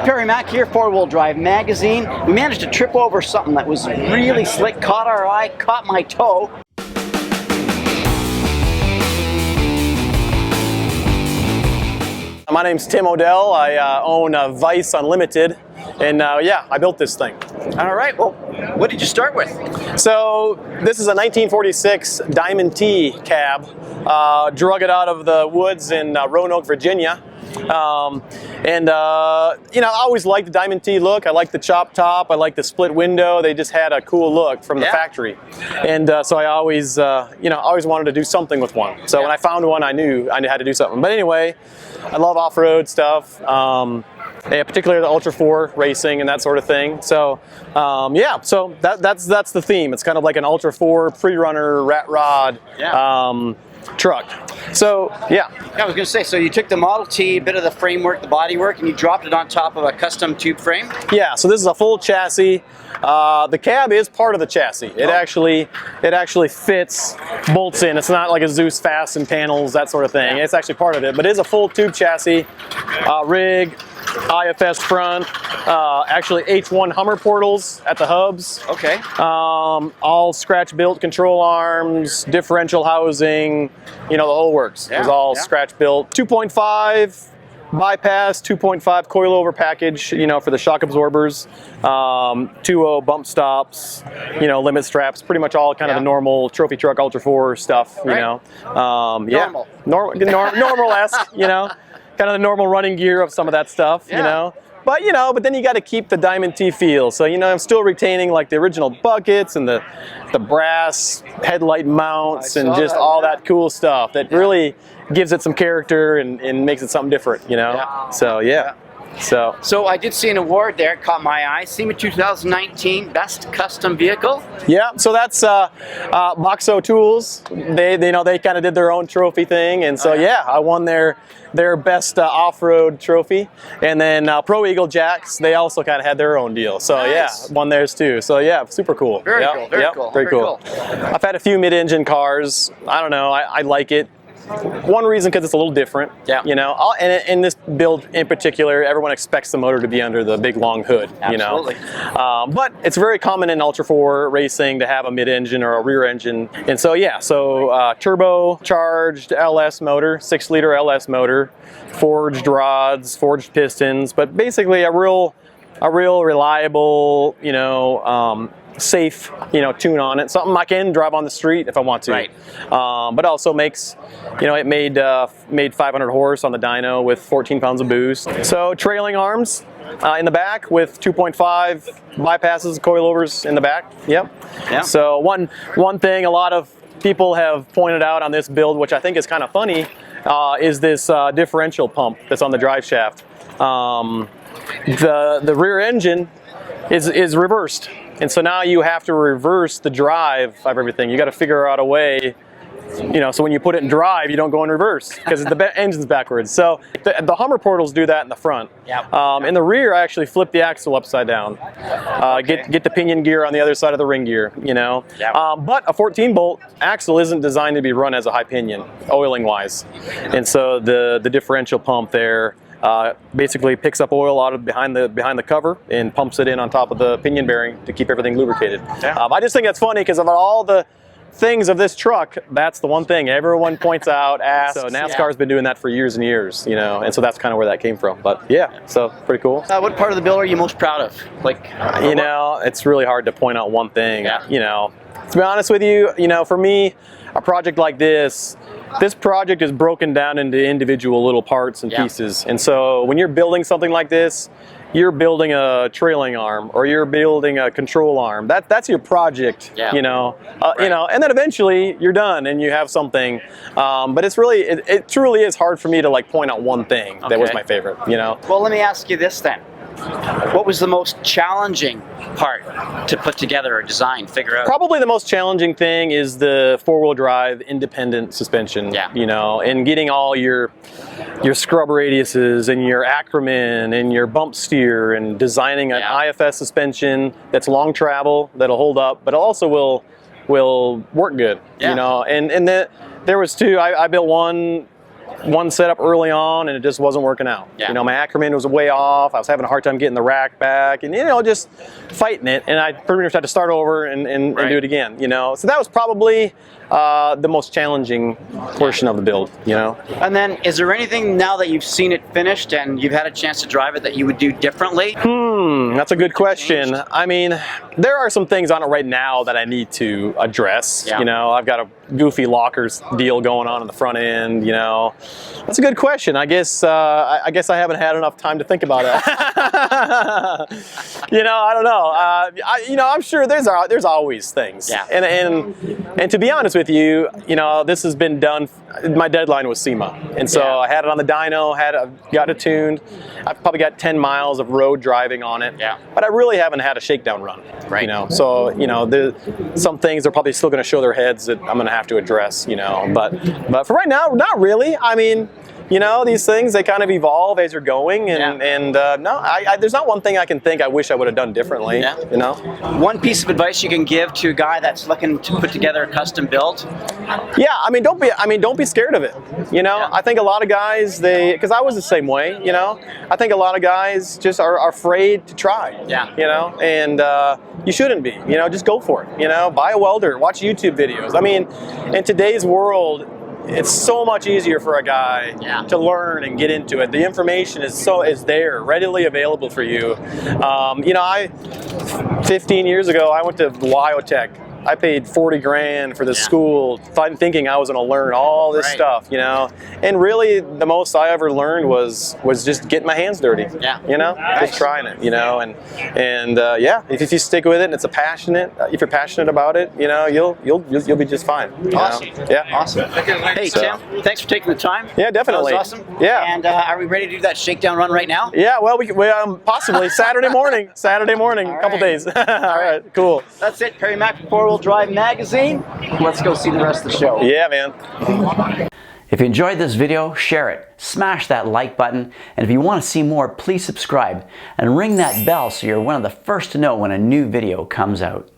Perry Mack here, 4-Wheel Drive Magazine. We managed to trip over something that was really slick, caught our eye, caught my toe. My name's Tim Odell. I own Vice Unlimited, and yeah, I built this thing. All right, well, what did you start with? So this is a 1946 Diamond T cab. Drug it out of the woods in Roanoke, Virginia. You know, I always liked the Diamond T look. I like the chop top. I like the split window. They just had a cool look from the factory. And so I always, you know, always wanted to do something with one. So when I found one, I knew I had to do something. But anyway, I love off-road stuff. Yeah, particularly the Ultra4 racing and that sort of thing. So yeah, so that's the theme. It's kind of like an Ultra4 pre-runner rat rod truck. So yeah. I was going to say, so you took the Model T, a bit of the framework, the bodywork, and you dropped it on top of a custom tube frame? Yeah, so this is a full chassis. The cab is part of the chassis. It actually fits, bolts in. It's not like a Zeus fasten panels, that sort of thing. It's actually part of it, but it is a full tube chassis, rig, IFS front, actually H1 Hummer portals at the hubs. Okay. All scratch-built control arms, differential housing, you know, the whole works. It was all scratch-built. 2.5 bypass, 2.5 coilover package, you know, for the shock absorbers, 2.0 bump stops, you know, limit straps, pretty much all kind of the normal trophy truck Ultra4 stuff, you know. Normal-esque, you know. Kind of the normal running gear of some of that stuff, you know. But then you got to keep the Diamond T feel. So, you know, I'm still retaining like the original buckets and the brass headlight mounts and just all that cool stuff that really gives it some character and makes it something different, you know. So yeah. So I did see an award there, caught my eye. SEMA 2019 Best Custom Vehicle. Yeah, so that's Boxo Tools. They kind of did their own trophy thing, and so yeah, I won their best off-road trophy. And then Pro Eagle Jacks, they also kind of had their own deal. So yeah, won theirs too. So yeah, super cool. Very cool. Very cool. I've had a few mid-engine cars. I don't know. I like it. One reason, because it's a little different, you know, and in this build in particular, everyone expects the motor to be under the big long hood, you know. But it's very common in Ultra4 racing to have a mid-engine or a rear engine, and so yeah, so turbo charged LS motor, 6-liter LS motor, forged rods, forged pistons, but basically a real reliable, you know, safe, you know, tune on it. Something I can drive on the street if I want to. Right. But also makes, you know, it made 500 horse on the dyno with 14 pounds of boost. So trailing arms in the back with 2.5 bypasses, coilovers in the back. Yep. So one thing a lot of people have pointed out on this build, which I think is kind of funny, is this differential pump that's on the drive shaft. The rear engine is reversed. And so now you have to reverse the drive of everything. You got to figure out a way, you know, so when you put it in drive, you don't go in reverse because the engine's backwards. So the Hummer portals do that in the front. In the rear, I actually flip the axle upside down. Get the pinion gear on the other side of the ring gear, you know. But a 14-bolt axle isn't designed to be run as a high pinion, oiling-wise. And so the differential pump there basically picks up oil out of behind the cover and pumps it in on top of the pinion bearing to keep everything lubricated. I just think that's funny because of all the things of this truck, that's the one thing everyone points out, asks. So NASCAR's been doing that for years and years, you know, and so that's kind of where that came from. But yeah, so pretty cool. What part of the build are you most proud of? Like, you know, it's really hard to point out one thing. You know, to be honest with you, you know, for me, a project like this project is broken down into individual little parts and pieces. And so when you're building something like this, you're building a trailing arm or you're building a control arm. That's your project, you know. You know, and then eventually you're done and you have something. But it's really, it truly is hard for me to like point out one thing that was my favorite, you know. Well, let me ask you this then. What was the most challenging part to put together or design, figure out? Probably the most challenging thing is the 4-wheel drive independent suspension, you know, and getting all your scrub radiuses and your Ackerman and your bump steer and designing an IFS suspension that's long travel, that'll hold up, but also will work good, you know. And there was two, I built one one setup early on and it just wasn't working out. Yeah. You know, my Ackerman was way off. I was having a hard time getting the rack back, and you know, just fighting it. And I pretty much had to start over and do it again. You know, so that was probably the most challenging portion of the build. You know. And then, is there anything now that you've seen it finished and you've had a chance to drive it that you would do differently? That's a good question. I mean, there are some things on it right now that I need to address. Yeah. You know, I've got a goofy lockers deal going on in the front end. You know, that's a good question. I guess I haven't had enough time to think about it. You know, I don't know. You know, I'm sure there's always things. Yeah. And to be honest with you, you know, this has been done. My deadline was SEMA, and so I had it on the dyno, got it tuned. I've probably got 10 miles of road driving on it. Yeah. But I really haven't had a shakedown run. Right. You know, so you know, some things are probably still going to show their heads that I'm going to have to address. You know, but for right now, not really. I mean, you know, these things, they kind of evolve as you're going, and no, there's not one thing I can think I wish I would have done differently. Yeah. You know. One piece of advice you can give to a guy that's looking to put together a custom build? Yeah, I mean, don't be scared of it. You know, I think a lot of guys, because I was the same way. You know, I think a lot of guys just are afraid to try. Yeah. You know, and you shouldn't be. You know, just go for it. You know, buy a welder, watch YouTube videos. I mean, in today's world, it's so much easier for a guy to learn and get into it. The information is there, readily available for you. You know, 15 years ago, I went to Wyotech. I paid 40 grand for the school, thinking I was going to learn all this stuff, you know. And really, the most I ever learned was just getting my hands dirty. Yeah. You know, just trying it, you know. And yeah, if you stick with it, and if you're passionate about it, you know, you'll be just fine. Awesome. Yeah. Awesome. Hey, Tim, thanks for taking the time. Yeah, definitely. That was awesome. Yeah. And are we ready to do that shakedown run right now? Yeah. Well, we possibly Saturday morning. A couple days. All right. Cool. That's it. Perry Mack from 4-Wheel Drive Magazine. Let's go see the rest of the show. Yeah, man. If you enjoyed this video, share it, smash that like button, and if you want to see more, please subscribe and ring that bell so you're one of the first to know when a new video comes out.